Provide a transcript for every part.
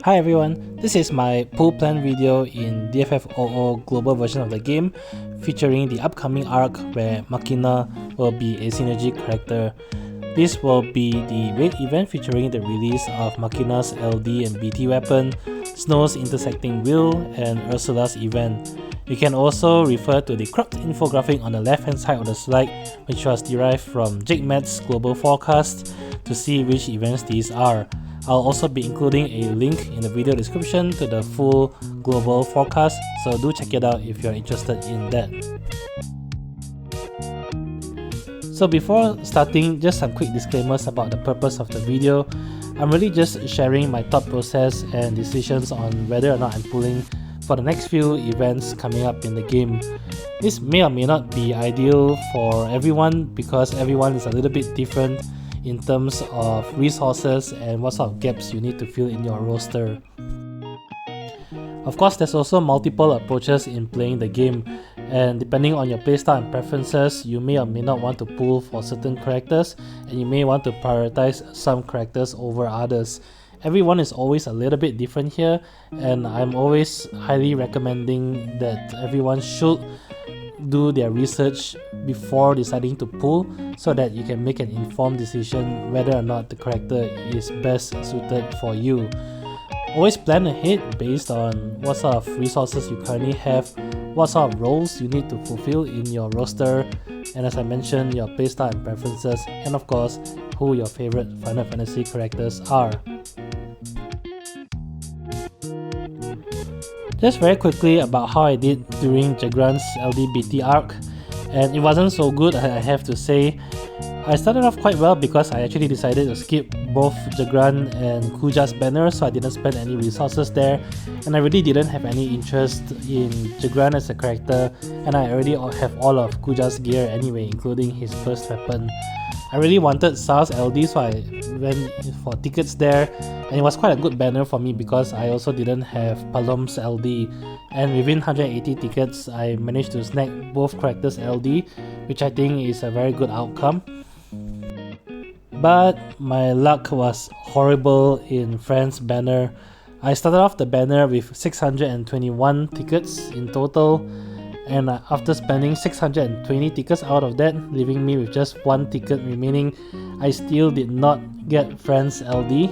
Hi everyone, this is my pool plan video in DFFOO global version of the game, featuring the upcoming arc where Machina will be a synergy character. This will be the raid event featuring the release of Machina's LD and BT weapon, Snow's intersecting wheel, and Ursula's event. You can also refer to the cropped infographic on the left hand side of the slide, which was derived from Jakematt's global forecast, to see which events these are. I'll also be including a link in the video description to the full global forecast, so do check it out if you're interested in that. So before starting, just some quick disclaimers about the purpose of the video. I'm really just sharing my thought process and decisions on whether or not I'm pulling for the next few events coming up in the game. This may or may not be ideal for everyone because everyone is a little bit different in terms of resources and what sort of gaps you need to fill in your roster. Of course, there's also multiple approaches in playing the game, and depending on your playstyle and preferences, you may or may not want to pull for certain characters, and you may want to prioritize some characters over others. Everyone is always a little bit different here, and I'm always highly recommending that everyone should do their research before deciding to pull, so that you can make an informed decision whether or not the character is best suited for you. Always plan ahead based on what sort of resources you currently have, what sort of roles you need to fulfill in your roster, and as I mentioned, your playstyle and preferences, and of course, who your favorite Final Fantasy characters are. Just very quickly about how I did during Jagrant's LDBT arc, and it wasn't so good, I have to say. I started off quite well because I actually decided to skip both Jagrant and Kuja's banner, so I didn't spend any resources there, and I really didn't have any interest in Jagrant as a character, and I already have all of Kuja's gear anyway, including his first weapon. I really wanted Sal's LD, so I went for tickets there, and it was quite a good banner for me because I also didn't have Palom's LD, and within 180 tickets I managed to snag both characters' LD, which I think is a very good outcome. But my luck was horrible in Friend's banner. I started off the banner with 621 tickets in total, and after spending 620 tickets out of that, leaving me with just one ticket remaining, I still did not get Friend's LD,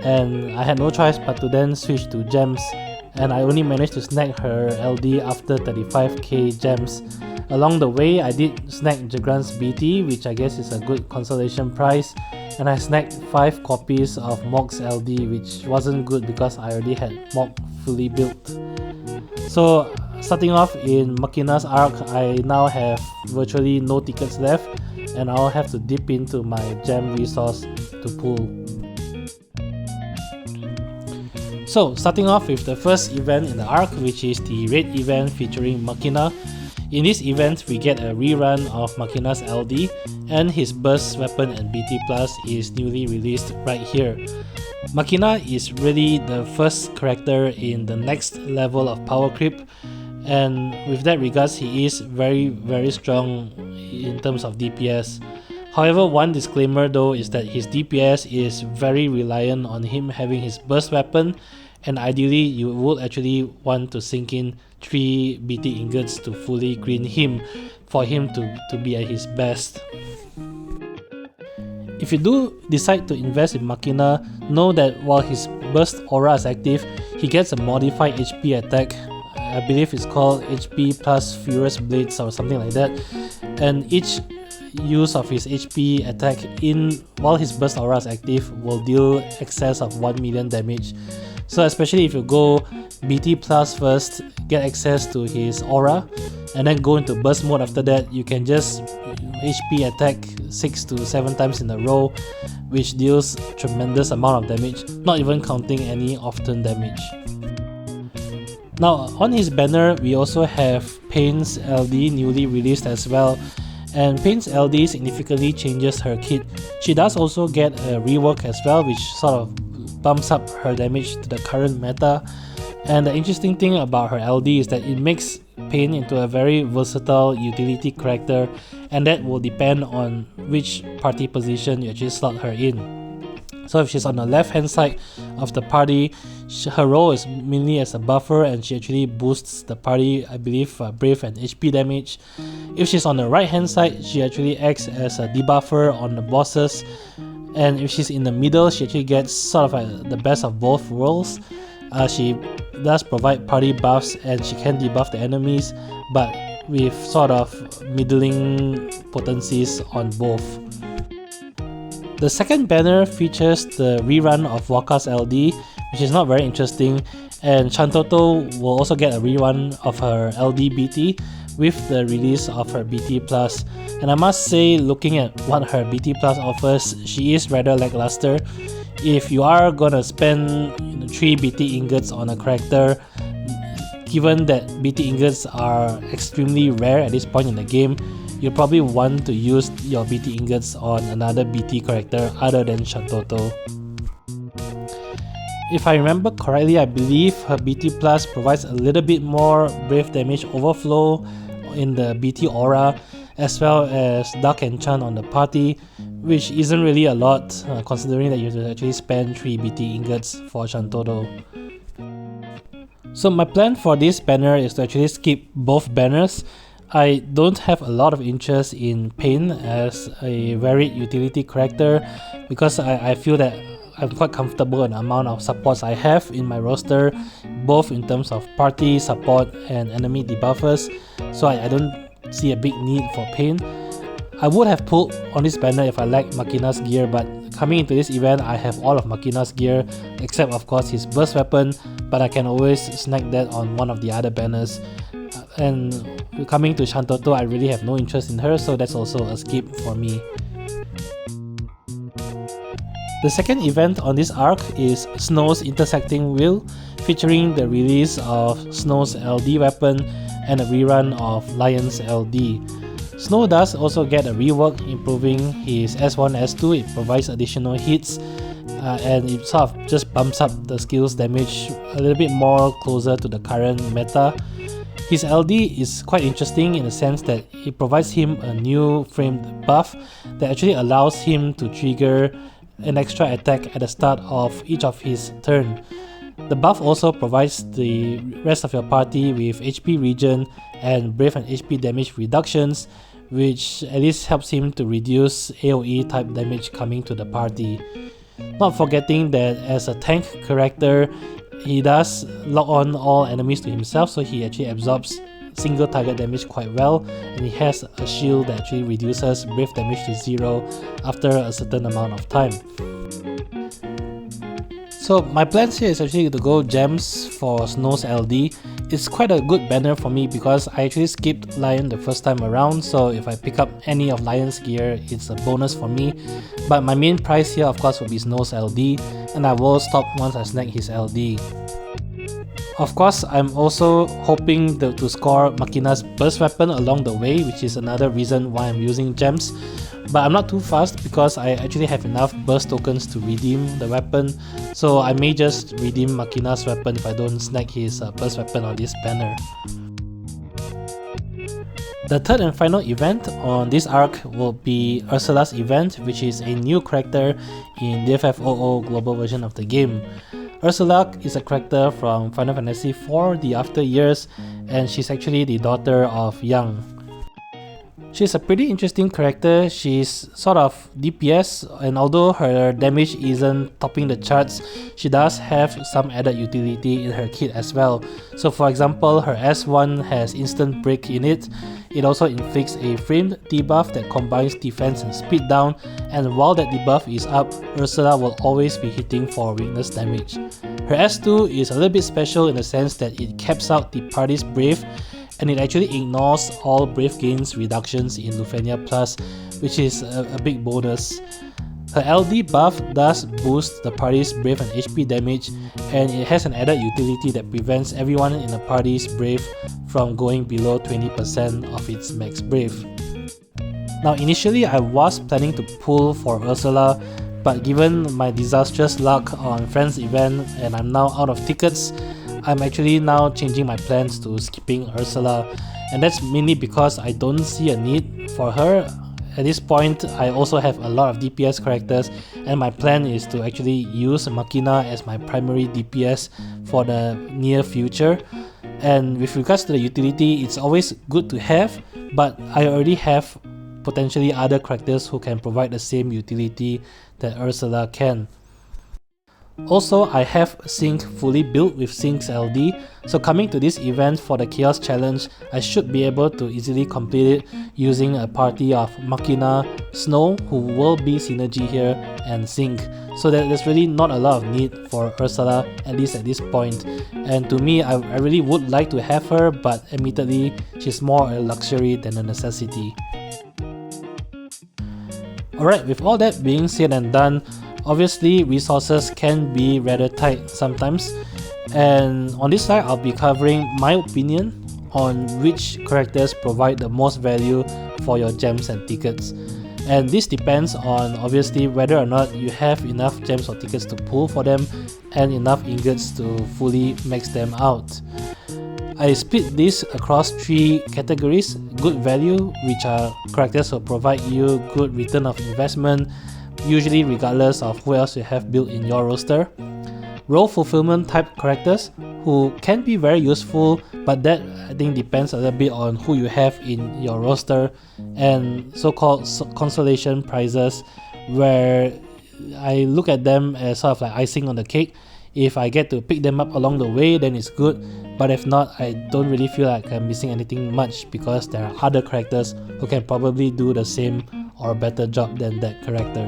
and I had no choice but to then switch to gems, and I only managed to snag her LD after 35k gems. Along the way, I did snag Jagrant's BT, which I guess is a good consolation prize, and I snagged 5 copies of Mog's LD, which wasn't good because I already had Mog fully built. So starting off in Machina's arc, I now have virtually no tickets left, and I'll have to dip into my gem resource to pull. So starting off with the first event in the arc, which is the raid event featuring Machina. In this event, we get a rerun of Machina's LD, and his burst weapon and BT Plus is newly released right here. Machina is really the first character in the next level of power creep, and with that regards, he is very strong in terms of DPS. However, one disclaimer though is that his DPS is very reliant on him having his burst weapon, and ideally you would actually want to sink in 3 BT ingots to fully green him for him to be at his best. If you do decide to invest in Machina, know that while his burst aura is active, he gets a modified HP attack. I believe it's called HP plus Furious Blades or something like that, and each use of his HP attack while his burst aura is active will deal excess of 1 million damage. So especially if you go BT plus first, get access to his aura, and then go into burst mode after that, you can just HP attack 6 to 7 times in a row, which deals tremendous amount of damage, not even counting any off-turn damage. Now on his banner, we also have Pain's LD newly released as well, and Pain's LD significantly changes her kit. She does also get a rework as well, which sort of bumps up her damage to the current meta. And the interesting thing about her LD is that it makes Pain into a very versatile utility character, and that will depend on which party position you actually slot her in. So if she's on the left hand side of the party, her role is mainly as a buffer, and she actually boosts the party, I believe, brave and HP damage. If she's on the right hand side, she actually acts as a debuffer on the bosses, and if she's in the middle, she actually gets sort of the best of both worlds. She does provide party buffs and she can debuff the enemies, but with sort of middling potencies on both. The second banner features the rerun of Waka's LD, which is not very interesting, and Shantoto will also get a rerun of her LDBT with the release of her BT+. And I must say, looking at what her BT+ offers, she is rather lackluster. If you are gonna spend 3 BT ingots on a character, given that BT ingots are extremely rare at this point in the game, you probably want to use your BT ingots on another BT character other than Shantoto. If I remember correctly, I believe her BT Plus provides a little bit more brave damage overflow in the BT aura, as well as Dark Enchant on the party, which isn't really a lot considering that you have to actually spend 3 BT ingots for Shantoto. So my plan for this banner is to actually skip both banners. I don't have a lot of interest in Pain as a varied utility character because I feel that I'm quite comfortable in the amount of supports I have in my roster, both in terms of party, support and enemy debuffers, so I don't see a big need for Pain. I would have pulled on this banner if I liked Machina's gear, but coming into this event I have all of Machina's gear except of course his burst weapon, but I can always snag that on one of the other banners. And coming to Shantoto, I really have no interest in her, so that's also a skip for me. The second event on this arc is Snow's Intersecting Wheel, featuring the release of Snow's LD weapon and a rerun of Lion's LD. Snow does also get a rework, improving his S1, S2, it provides additional hits, and it sort of just bumps up the skill's damage a little bit more closer to the current meta. His LD is quite interesting in the sense that it provides him a new framed buff that actually allows him to trigger an extra attack at the start of each of his turn. The buff also provides the rest of your party with HP regen and brave and HP damage reductions, which at least helps him to reduce AoE type damage coming to the party. Not forgetting that as a tank character, he does lock on all enemies to himself, so he actually absorbs single target damage quite well, and he has a shield that actually reduces brave damage to 0 after a certain amount of time. So my plans here is actually to go gems for Snow's LD. It's quite a good banner for me because I actually skipped Lion the first time around, so if I pick up any of Lion's gear, it's a bonus for me. But my main prize here of course will be Snow's LD, and I will stop once I snag his LD. Of course, I'm also hoping to score Machina's burst weapon along the way, which is another reason why I'm using gems. But I'm not too fast because I actually have enough burst tokens to redeem the weapon, so I may just redeem Machina's weapon if I don't snag his burst weapon on this banner. The third and final event on this arc will be Ursula's event, which is a new character in DFFOO global version of the game. Ursula is a character from Final Fantasy IV The After Years, and she's actually the daughter of Yang. She's a pretty interesting character. She's sort of DPS, and although her damage isn't topping the charts, she does have some added utility in her kit as well. So for example, her S1 has instant break in it. It also inflicts a framed debuff that combines defense and speed down, and while that debuff is up, Ursula will always be hitting for weakness damage. Her S2 is a little bit special in the sense that it caps out the party's brave, and it actually ignores all brave gains reductions in Lufenia Plus, which is a big bonus. Her LD buff does boost the party's brave and HP damage, and it has an added utility that prevents everyone in the party's brave from going below 20% of its max brave. Now initially I was planning to pull for Ursula, but given my disastrous luck on Friends event and I'm now out of tickets, I'm actually now changing my plans to skipping Ursula, and that's mainly because I don't see a need for her, at this point I also have a lot of DPS characters, and my plan is to actually use Machina as my primary DPS for the near future. And with regards to the utility, it's always good to have, but I already have potentially other characters who can provide the same utility that Ursula can. Also, I have Sync fully built with Sync's LD, so coming to this event for the Chaos Challenge, I should be able to easily complete it using a party of Machina, Snow, who will be synergy here, and Sync. So that there's really not a lot of need for Ursula, at least at this point. And to me, I really would like to have her, but admittedly, she's more a luxury than a necessity. Alright, with all that being said and done, obviously resources can be rather tight sometimes, and on this slide I'll be covering my opinion on which characters provide the most value for your gems and tickets. And this depends on obviously whether or not you have enough gems or tickets to pull for them and enough ingots to fully max them out. I split this across 3 categories: good value, which are characters who provide you good return of investment, usually regardless of who else you have built in your roster; role fulfillment type characters who can be very useful, but that I think depends a little bit on who you have in your roster; and so-called consolation prizes, where I look at them as sort of like icing on the cake. If I get to pick them up along the way, then it's good, but if not, I don't really feel like I'm missing anything much because there are other characters who can probably do the same or a better job than that character.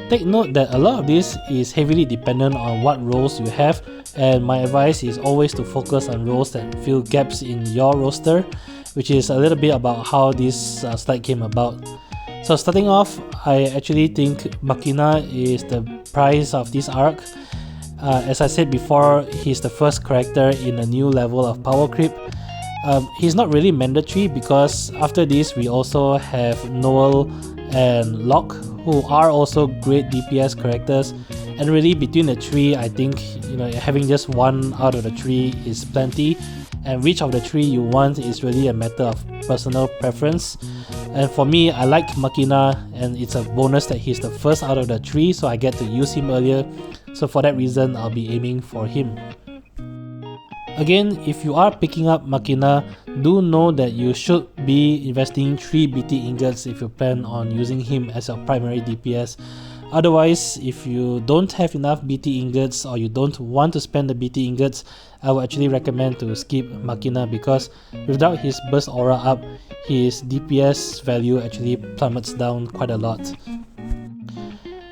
Take note that a lot of this is heavily dependent on what roles you have, and my advice is always to focus on roles that fill gaps in your roster, which is a little bit about how this slide came about. So starting off, I actually think Machina is the prize of this arc. As I said before, he's the first character in a new level of power creep. He's not really mandatory because after this we also have Noel and Locke, who are also great DPS characters, and really between the 3, I think having just one out of the 3 is plenty, and which of the 3 you want is really a matter of personal preference. And for me, I like Machina, and it's a bonus that he's the first out of the 3, so I get to use him earlier, so for that reason I'll be aiming for him. Again, if you are picking up Machina, do know that you should be investing 3 BT ingots if you plan on using him as your primary DPS. Otherwise, if you don't have enough BT ingots or you don't want to spend the BT ingots, I would actually recommend to skip Machina, because without his burst aura up, his DPS value actually plummets down quite a lot.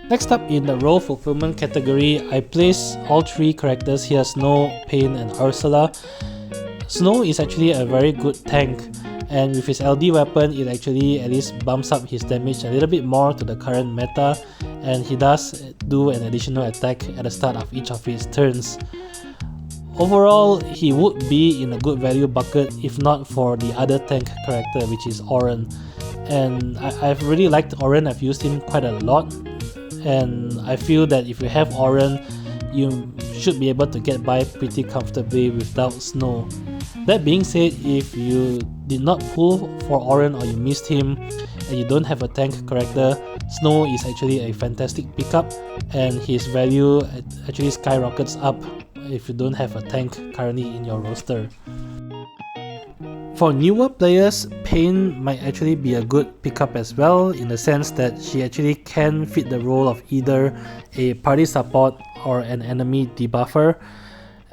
Next up in the role fulfillment category, I place all 3 characters here: Snow, Pain and Ursula. Snow is actually a very good tank, and with his LD weapon it actually at least bumps up his damage a little bit more to the current meta, and he does do an additional attack at the start of each of his turns. Overall, he would be in a good value bucket if not for the other tank character, which is Oren. And I've really liked Oren, I've used him quite a lot, and I feel that if you have Oren, you should be able to get by pretty comfortably without Snow. That being said, if you did not pull for Oren or you missed him and you don't have a tank character, Snow is actually a fantastic pickup, and his value actually skyrockets up if you don't have a tank currently in your roster. For newer players, Pain might actually be a good pickup as well, in the sense that she actually can fit the role of either a party support or an enemy debuffer.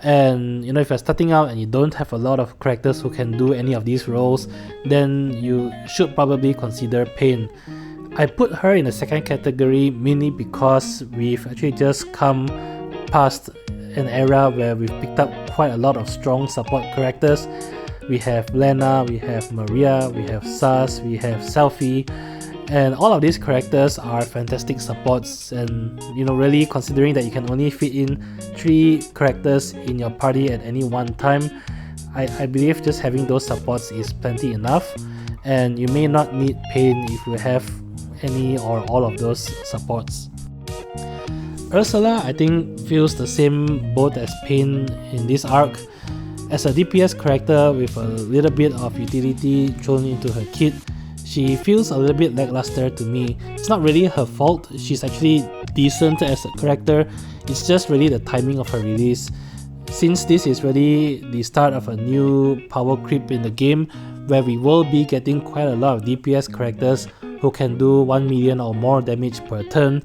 And if you're starting out and you don't have a lot of characters who can do any of these roles, then you should probably consider Pain. I put her in the second category mainly because we've actually just come past an era where we've picked up quite a lot of strong support characters. We have Lena, we have Maria, we have Sas, we have Selfie, and all of these characters are fantastic supports. And really considering that you can only fit in 3 characters in your party at any one time, I believe just having those supports is plenty enough, and you may not need Pain if you have any or all of those supports. Ursula, I think, feels the same boat as Pain in this arc. As a DPS character with a little bit of utility thrown into her kit, she feels a little bit lackluster to me. It's not really her fault, she's actually decent as a character, it's just really the timing of her release. Since this is really the start of a new power creep in the game, where we will be getting quite a lot of DPS characters who can do 1 million or more damage per turn,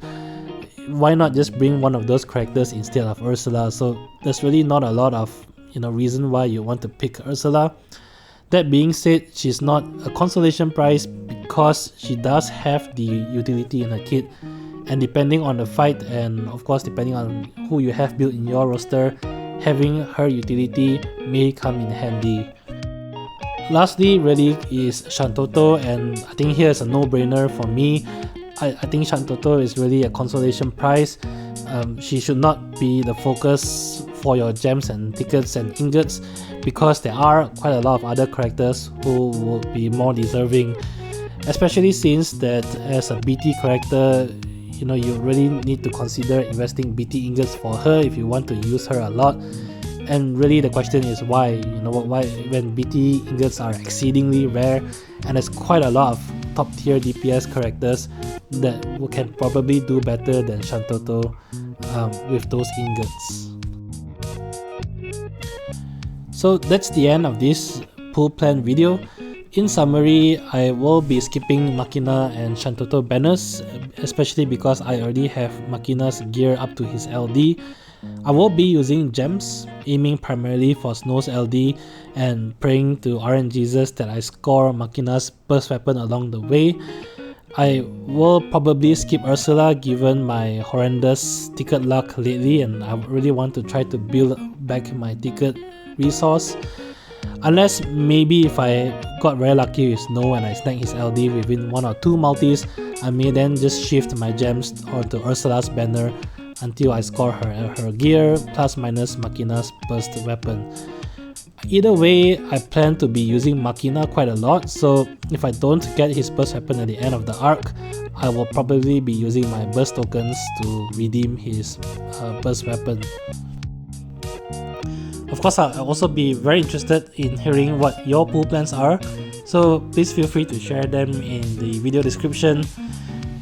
why not just bring one of those characters instead of Ursula? So there's really not a lot of reason why you want to pick Ursula. That being said, she's not a consolation prize because she does have the utility in her kit, and depending on the fight and of course depending on who you have built in your roster, having her utility may come in handy. Lastly really is Shantoto, and I think here is a no-brainer for me. I think Shantoto is really a consolation prize. She should not be the focus for your gems and tickets and ingots, because there are quite a lot of other characters who would be more deserving, especially since that as a BT character, you really need to consider investing BT ingots for her if you want to use her a lot. And really the question is why, why when BT ingots are exceedingly rare and there's quite a lot of top tier DPS characters that can probably do better than Shantoto with those ingots. So that's the end of this pool plan video. In summary, I will be skipping Machina and Shantoto banners, especially because I already have Machina's gear up to his LD. I will be using gems, aiming primarily for Snow's LD and praying to RNGesus that I score Machina's burst weapon along the way. I will probably skip Ursula given my horrendous ticket luck lately, and I really want to try to build back my ticket resource. Unless maybe if I got very lucky with Snow and I snag his LD within 1 or 2 multis, I may then just shift my gems onto Ursula's banner until I score her gear plus minus Machina's burst weapon. Either way, I plan to be using Machina quite a lot, so if I don't get his burst weapon at the end of the arc, I will probably be using my burst tokens to redeem his burst weapon. Of course, I'll also be very interested in hearing what your pool plans are, so please feel free to share them in the video description.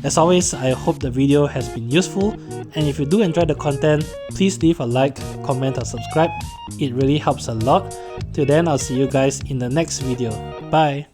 As always, I hope the video has been useful, and if you do enjoy the content, please leave a like, comment or subscribe. It really helps a lot. Till then, I'll see you guys in the next video. Bye!